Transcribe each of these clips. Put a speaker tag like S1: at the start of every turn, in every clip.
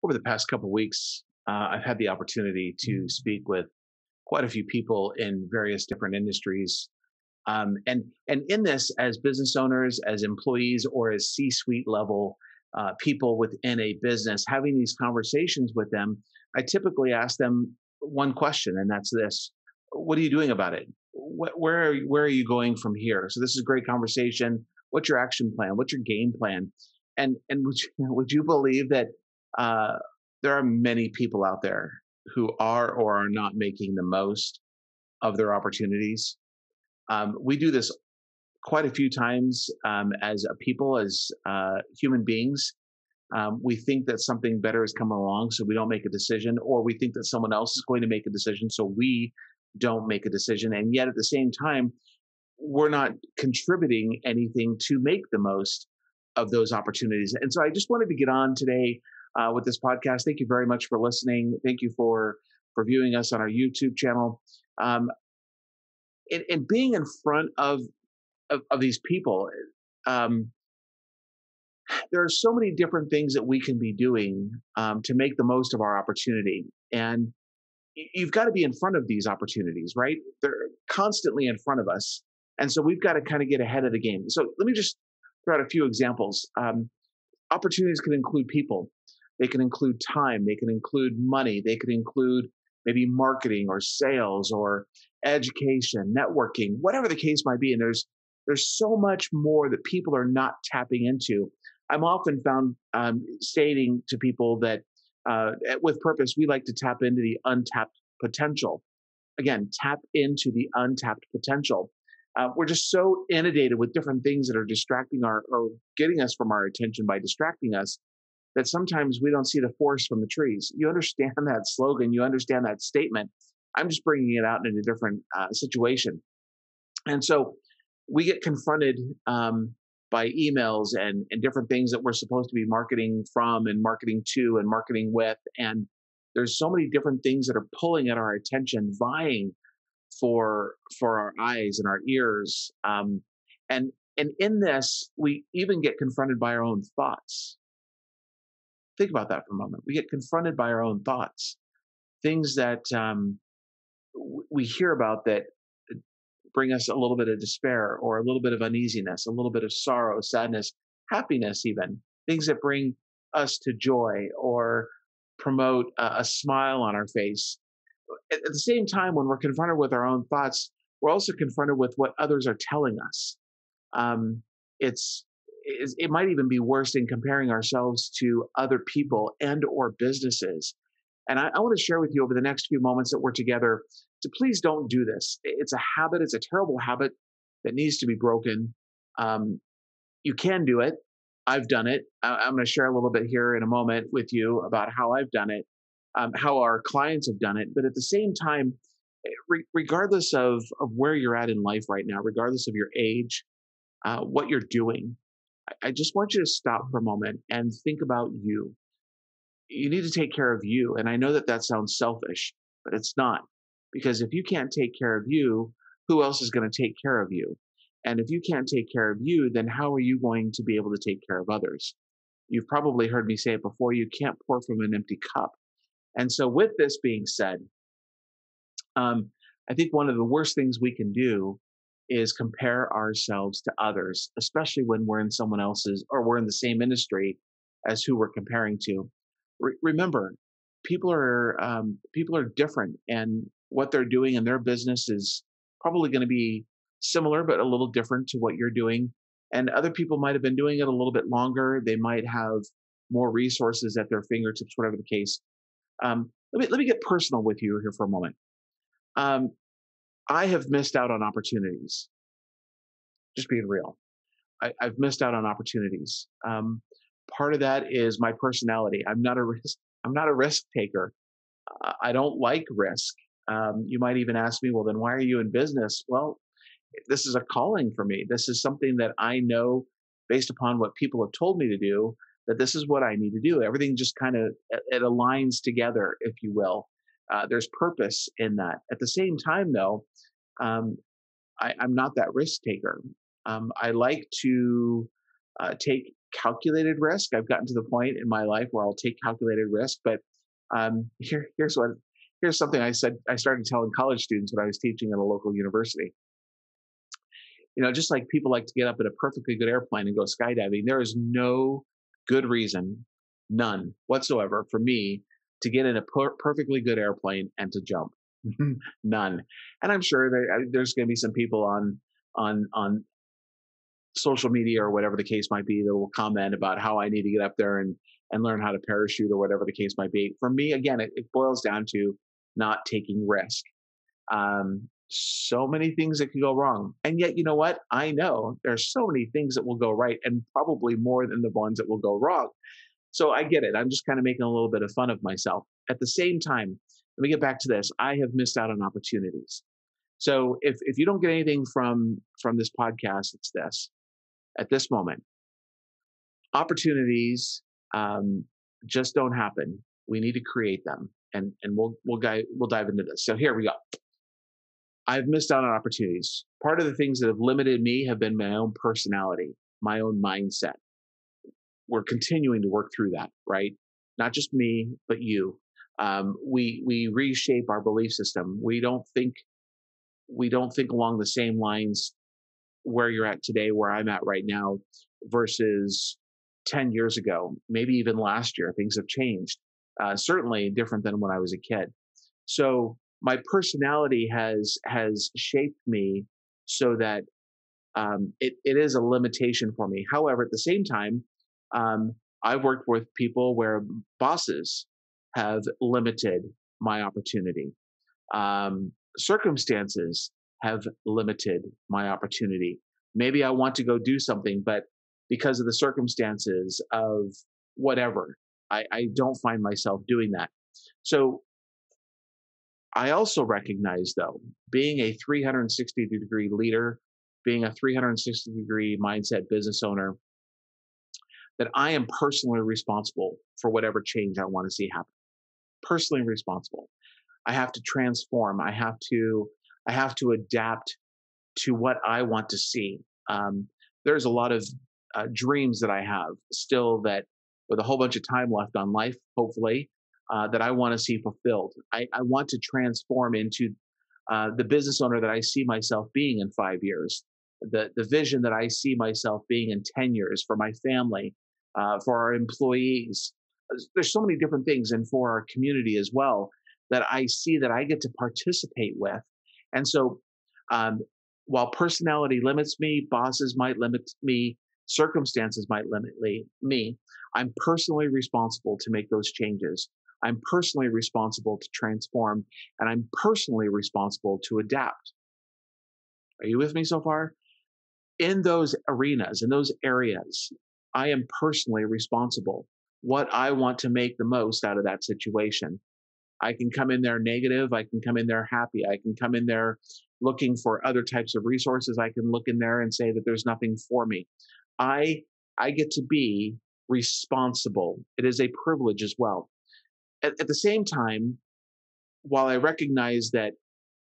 S1: Over the past couple of weeks, I've had the opportunity to speak with quite a few people in various different industries. And in this, as business owners, as employees, or as C-suite level people within a business, having these conversations with them, I typically ask them one question, and that's this: What are you doing about it? Where are you going from here? So this is a great conversation. What's your action plan? What's your game plan? And would you believe that uh, there are many people out there who are or are not making the most of their opportunities? We do this quite a few times as a people, as human beings. We think that something better is coming along, so we don't make a decision, or we think that someone else is going to make a decision, so we don't make a decision. And yet, at the same time, we're not contributing anything to make the most of those opportunities. And so, I just wanted to get on today with this podcast. Thank you very much for listening. Thank you for viewing us on our YouTube channel. Um, and being in front of these people, um, there are so many different things that we can be doing to make the most of our opportunity. And you've got to be in front of these opportunities, right? They're constantly in front of us. And so we've got to kind of get ahead of the game. So let me just throw out a few examples. Opportunities can include people, they can include time, they can include money, they can include maybe marketing or sales or education, networking, whatever the case might be. And there's so much more that people are not tapping into. I'm often found stating to people that with purpose, we like to tap into the untapped potential. Again, tap into the untapped potential. We're just so inundated with different things that are distracting or getting us from our attention by distracting us, that sometimes we don't see the forest from the trees. You understand that slogan, you understand that statement. I'm just bringing it out in a different situation. And so we get confronted by emails and different things that we're supposed to be marketing from and marketing to and marketing with. And there's so many different things that are pulling at our attention, vying for our eyes and our ears. And in this, we even get confronted by our own thoughts. Think about that for a moment. We get confronted by our own thoughts, things that we hear about that bring us a little bit of despair or a little bit of uneasiness, a little bit of sorrow, sadness, happiness, even things that bring us to joy or promote a smile on our face. At the same time, when we're confronted with our own thoughts, we're also confronted with what others are telling us. Um, it might even be worse in comparing ourselves to other people and or businesses. And I want to share with you over the next few moments that we're together to please don't do this. It's a habit. It's a terrible habit that needs to be broken. Um, you can do it. I've done it. I'm going to share a little bit here in a moment with you about how I've done it, how our clients have done it. But at the same time, regardless of where you're at in life right now, regardless of your age, what you're doing, I just want you to stop for a moment and think about you. You need to take care of you. And I know that that sounds selfish, but it's not. Because if you can't take care of you, who else is going to take care of you? And if you can't take care of you, then how are you going to be able to take care of others? You've probably heard me say it before, you can't pour from an empty cup. And so, with this being said, I think one of the worst things we can do is compare ourselves to others, especially when we're in someone else's or we're in the same industry as who we're comparing to. Remember, people are different, and what they're doing in their business is probably going to be similar but a little different to what you're doing. And other people might have been doing it a little bit longer. They might have more resources at their fingertips, whatever the case. Let me get personal with you here for a moment. Um, I have missed out on opportunities. Just being real, I've missed out on opportunities. Part of that is my personality. I'm not a risk taker. I don't like risk. You might even ask me, well, then why are you in business? Well, this is a calling for me. This is something that I know based upon what people have told me to do, that this is what I need to do. Everything just kind of it aligns together, if you will. There's purpose in that. At the same time, though, um, I'm not that risk taker. I like to take calculated risk. I've gotten to the point in my life where I'll take calculated risk. But here's something I started telling college students when I was teaching at a local university. Just like people like to get up in a perfectly good airplane and go skydiving, there is no good reason, none whatsoever, for me to get in a perfectly good airplane and to jump. None. And I'm sure there's going to be some people on social media or whatever the case might be that will comment about how I need to get up there and learn how to parachute or whatever the case might be. For me, again, it boils down to not taking risk. So many things that could go wrong. And yet, you know what? I know there's so many things that will go right and probably more than the ones that will go wrong. So I get it. I'm just kind of making a little bit of fun of myself. At the same time, let me get back to this. I have missed out on opportunities. So if you don't get anything from this podcast, it's this. At this moment, opportunities just don't happen. We need to create them, and we'll dive into this. So here we go. I've missed out on opportunities. Part of the things that have limited me have been my own personality, my own mindset. We're continuing to work through that, right? Not just me, but you. We reshape our belief system. We don't think along the same lines where you're at today, where I'm at right now, versus 10 years ago, maybe even last year. Things have changed. Certainly different than when I was a kid. So my personality has shaped me so that it is a limitation for me. However, at the same time, I've worked with people where bosses have limited my opportunity. Circumstances have limited my opportunity. Maybe I want to go do something, but because of the circumstances of whatever, I don't find myself doing that. So I also recognize, though, being a 360-degree leader, being a 360-degree mindset business owner, that I am personally responsible for whatever change I want to see happen. Personally responsible. I have to transform. I have to adapt to what I want to see. There's a lot of dreams that I have still, that with a whole bunch of time left on life, hopefully, that I want to see fulfilled. I want to transform into the business owner that I see myself being in 5 years, the vision that I see myself being in 10 years for my family, for our employees. There's so many different things, and for our community as well, that I see that I get to participate with. And so, while personality limits me, bosses might limit me, circumstances might limit me, I'm personally responsible to make those changes. I'm personally responsible to transform, and I'm personally responsible to adapt. Are you with me so far? In those arenas, in those areas, I am personally responsible. What I want to make the most out of that situation. I can come in there negative. I can come in there happy. I can come in there looking for other types of resources. I can look in there and say that there's nothing for me. I get to be responsible. It is a privilege as well. At the same time, while I recognize that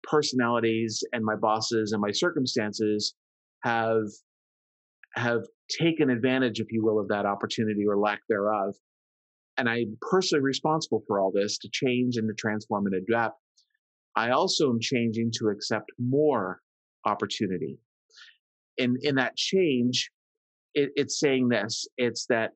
S1: personalities and my bosses and my circumstances have taken advantage, if you will, of that opportunity or lack thereof, and I'm personally responsible for all this to change and to transform and adapt, I also am changing to accept more opportunity. In that change, it's saying this. It's that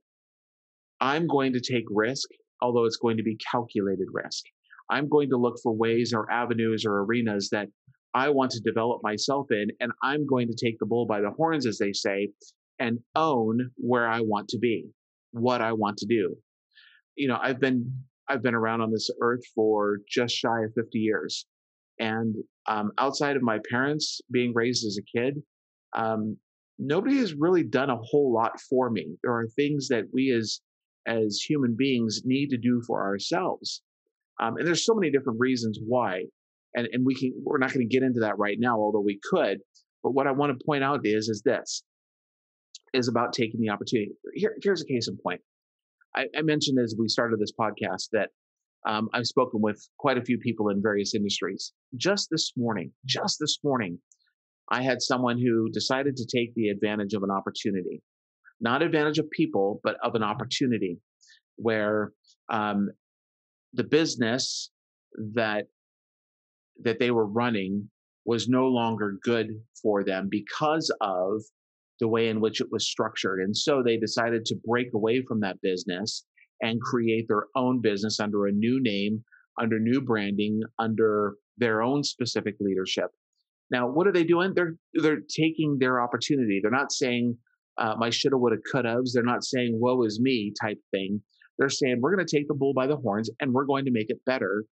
S1: I'm going to take risk, although it's going to be calculated risk. I'm going to look for ways or avenues or arenas that I want to develop myself in, and I'm going to take the bull by the horns, as they say, and own where I want to be, what I want to do. I've been around on this earth for just shy of 50 years, and outside of my parents being raised as a kid, nobody has really done a whole lot for me. There are things that we as human beings need to do for ourselves, and there's so many different reasons why, and we're not going to get into that right now, although we could. But what I want to point out is this is about taking the opportunity. Here's a case in point. I mentioned as we started this podcast that I've spoken with quite a few people in various industries. Just this morning, I had someone who decided to take the advantage of an opportunity. not advantage of people, but of an opportunity where um, the business that they were running was no longer good for them because of the way in which it was structured. And so they decided to break away from that business and create their own business under a new name, under new branding, under their own specific leadership. Now, what are they doing? They're taking their opportunity. They're not saying my shoulda, woulda, coulda's. They're not saying woe is me type thing. They're saying we're going to take the bull by the horns and we're going to make it better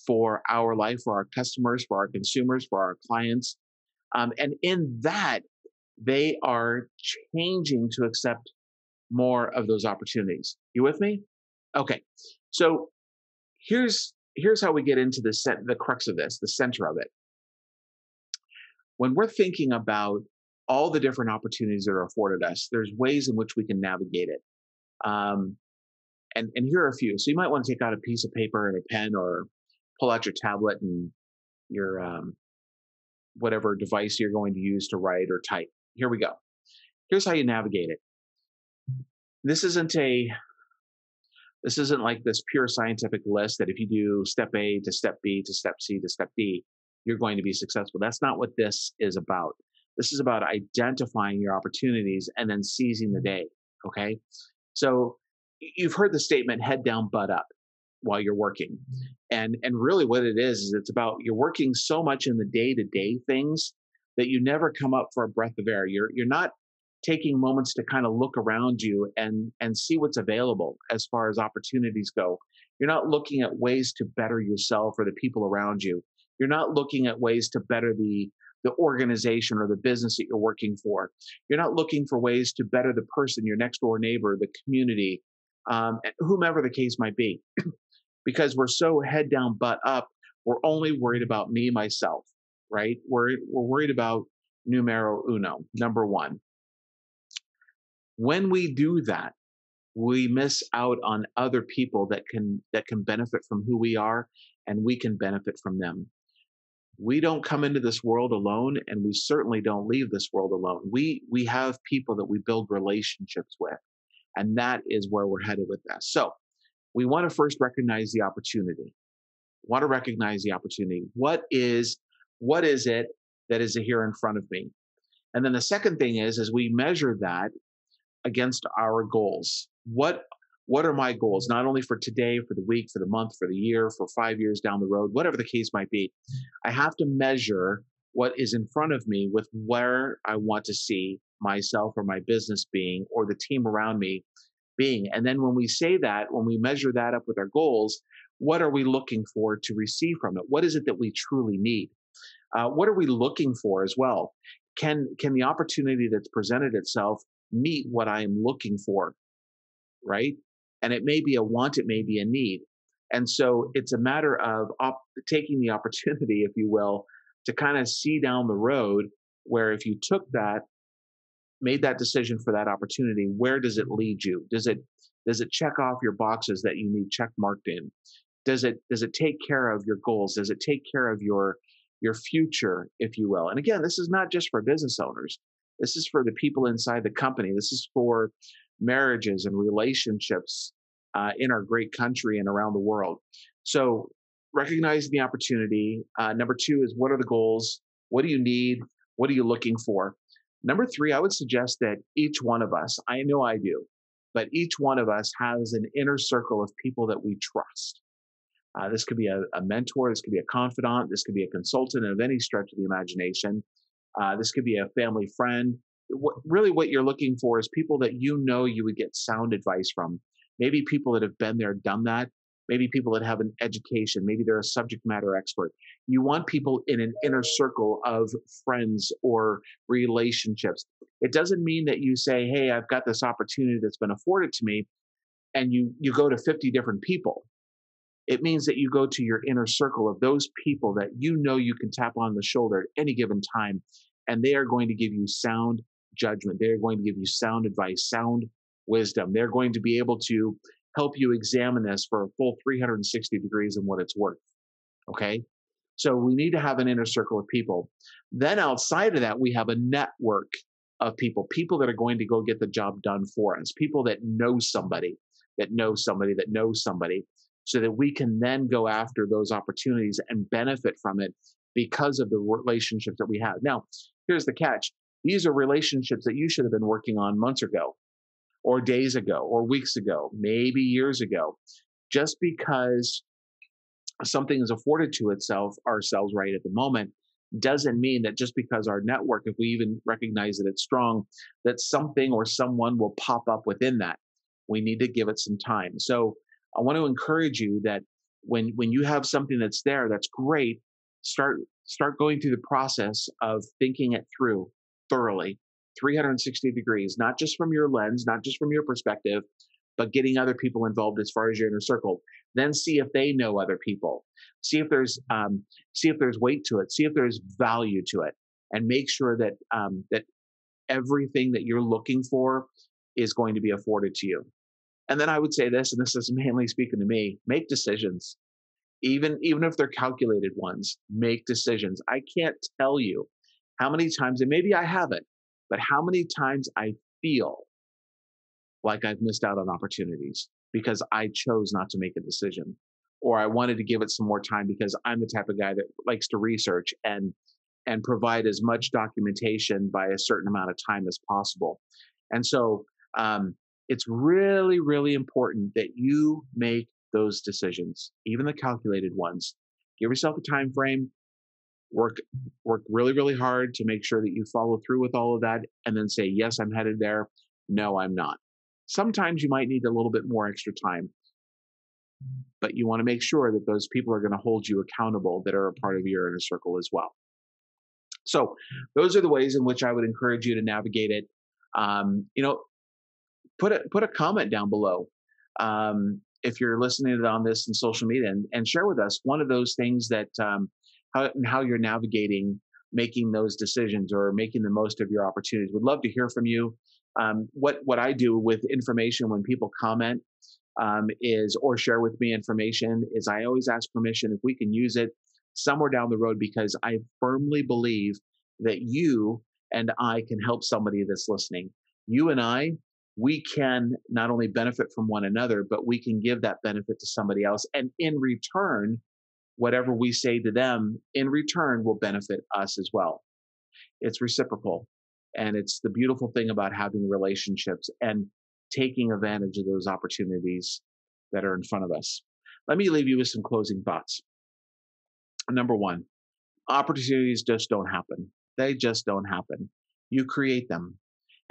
S1: for our life, for our customers, for our consumers, for our clients. And in that, they are changing to accept more of those opportunities. You with me? Okay. So here's how we get into the crux of this, the center of it. When we're thinking about all the different opportunities that are afforded us, there's ways in which we can navigate it. Um, and here are a few. So you might want to take out a piece of paper and a pen, or pull out your tablet and your whatever device you're going to use to write or type. Here we go. Here's how you navigate it. This isn't like this pure scientific list that if you do step A to step B to step C to step D, you're going to be successful. That's not what this is about. This is about identifying your opportunities and then seizing the day. Okay. So you've heard the statement head down, butt up while you're working. And really what it is it's about you're working so much in the day-to-day things that you never come up for a breath of air. You're not taking moments to kind of look around you and see what's available as far as opportunities go. You're not looking at ways to better yourself or the people around you. You're not looking at ways to better the organization or the business that you're working for. You're not looking for ways to better the person, your next door neighbor, the community, whomever the case might be. Because we're so head down, butt up, we're only worried about me, myself, right? We're worried about numero uno, number one. When we do that, we miss out on other people that can benefit from who we are, and we can benefit from them. We don't come into this world alone, and we certainly don't leave this world alone. We have people that we build relationships with, and that is where we're headed with this. So we want to first recognize the opportunity. Want to recognize the opportunity. What is it that is here in front of me? And then the second thing is we measure that against our goals. What are my goals? Not only for today, for the week, for the month, for the year, for 5 years down the road, whatever the case might be. I have to measure what is in front of me with where I want to see myself or my business being, or the team around me being. And then when we say that, when we measure that up with our goals, what are we looking for to receive from it? What is it that we truly need? What are we looking for as well? Can the opportunity that's presented itself meet what I am looking for, right? And it may be a want, it may be a need. And so it's a matter of taking the opportunity, if you will, to kind of see down the road where if you took that, made that decision for that opportunity, where does it lead you? Does it check off your boxes that you need check marked in? Does it take care of your goals? Does it take care of your future, if you will? And again, this is not just for business owners. This is for the people inside the company. This is for marriages and relationships in our great country and around the world. So recognizing the opportunity. Number two is, what are the goals? What do you need? What are you looking for? Number three, I would suggest that each one of us, I know I do, but each one of us has an inner circle of people that we trust. This could be a mentor, this could be a confidant, this could be a consultant of any stretch of the imagination. This could be a family friend. Really what you're looking for is people that you would get sound advice from. Maybe people that have been there, done that. Maybe people that have an education. Maybe they're a subject matter expert. You want people in an inner circle of friends or relationships. It doesn't mean that you say, hey, I've got this opportunity that's been afforded to me, and you go to 50 different people. It means that you go to your inner circle of those people that you can tap on the shoulder at any given time, and they are going to give you sound judgment. They're going to give you sound advice, sound wisdom. They're going to be able to help you examine this for a full 360 degrees and what it's worth. Okay? So we need to have an inner circle of people. Then outside of that, we have a network. of people that are going to go get the job done for us, people that know somebody, that knows somebody, that knows somebody, so that we can then go after those opportunities and benefit from it because of the relationships that we have. Now, here's the catch. These are relationships that you should have been working on months ago, or days ago, or weeks ago, maybe years ago. Just because something is afforded to ourselves right at the moment doesn't mean that just because our network, if we even recognize that it's strong, that something or someone will pop up within that. We need to give it some time. So I want to encourage you that when you have something that's there, that's great. Start going through the process of thinking it through thoroughly, 360 degrees, not just from your lens, not just from your perspective, but getting other people involved as far as your inner circle. Then see if they know other people. See if there's weight to it. See if there's value to it, and make sure that that everything that you're looking for is going to be afforded to you. And then I would say this, and this is mainly speaking to me: make decisions, even if they're calculated ones. Make decisions. I can't tell you how many times, and maybe I haven't, but how many times I feel like I've missed out on opportunities because I chose not to make a decision, or I wanted to give it some more time because I'm the type of guy that likes to research and provide as much documentation by a certain amount of time as possible. And so it's really, really important that you make those decisions, even the calculated ones. Give yourself a time frame. Work really, really hard to make sure that you follow through with all of that, and then say, yes, I'm headed there. No, I'm not. Sometimes you might need a little bit more extra time, but you want to make sure that those people are going to hold you accountable that are a part of your inner circle as well. So those are the ways in which I would encourage you to navigate it. You know, put a comment down below if you're listening on this in social media, and share with us one of those things that how you're navigating making those decisions or making the most of your opportunities. Would love to hear from you. What I do with information when people comment is, or share with me information, is I always ask permission if we can use it somewhere down the road, because I firmly believe that you and I can help somebody that's listening. You and I, we can not only benefit from one another, but we can give that benefit to somebody else. And in return, whatever we say to them in return will benefit us as well. It's reciprocal. And it's the beautiful thing about having relationships and taking advantage of those opportunities that are in front of us. Let me leave you with some closing thoughts. Number one, opportunities just don't happen. They just don't happen. You create them.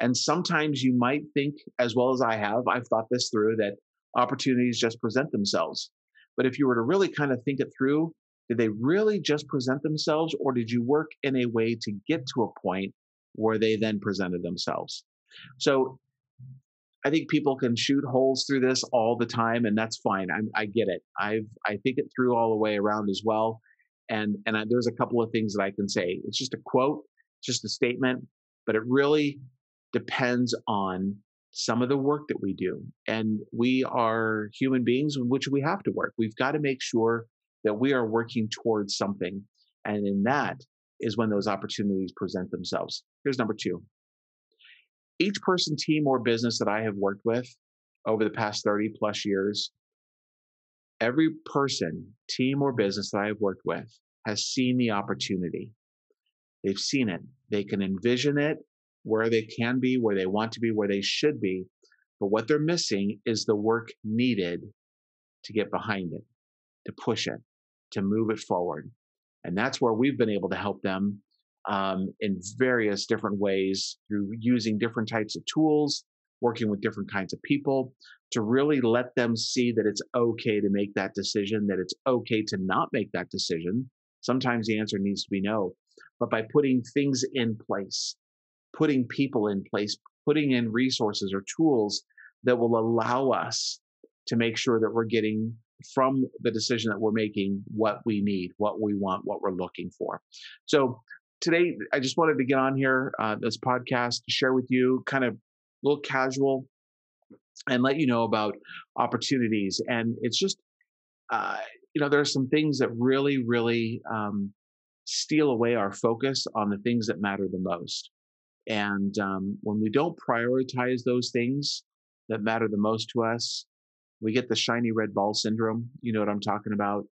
S1: And sometimes you might think, as well as I've thought this through, that opportunities just present themselves. But if you were to really kind of think it through, did they really just present themselves, or did you work in a way to get to a point where they then presented themselves? So I think people can shoot holes through this all the time, and that's fine. I get it. I think it through all the way around as well. There's a couple of things that I can say. It's just a quote, just a statement, but it really depends on some of the work that we do. And we are human beings in which we have to work. We've got to make sure that we are working towards something. And in that is when those opportunities present themselves. Here's number two. Each person, team, or business that I have worked with over the past 30 plus years, every person, team, or business that I have worked with has seen the opportunity. They've seen it. They can envision it, where they can be, where they want to be, where they should be. But what they're missing is the work needed to get behind it, to push it, to move it forward. And that's where we've been able to help them in various different ways, through using different types of tools, working with different kinds of people, to really let them see that it's okay to make that decision, that it's okay to not make that decision. Sometimes the answer needs to be no. But by putting things in place, putting people in place, putting in resources or tools that will allow us to make sure that we're getting from the decision that we're making what we need, what we want, what we're looking for. So today, I just wanted to get on here, this podcast, to share with you, kind of a little casual, and let you know about opportunities. And it's just, there are some things that really, really steal away our focus on the things that matter the most. And when we don't prioritize those things that matter the most to us, we get the shiny red ball syndrome. You know what I'm talking about?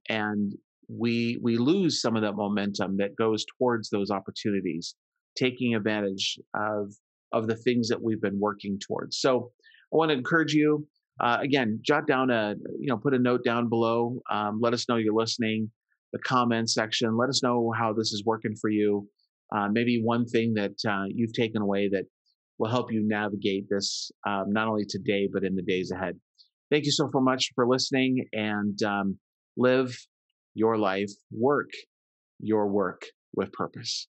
S1: And we lose some of that momentum that goes towards those opportunities, taking advantage of the things that we've been working towards. So I want to encourage you again, jot down put a note down below. Let us know you're listening. The comment section. Let us know how this is working for you. Maybe one thing that you've taken away that will help you navigate this not only today but in the days ahead. Thank you so much for listening, and live your life, work your work with purpose.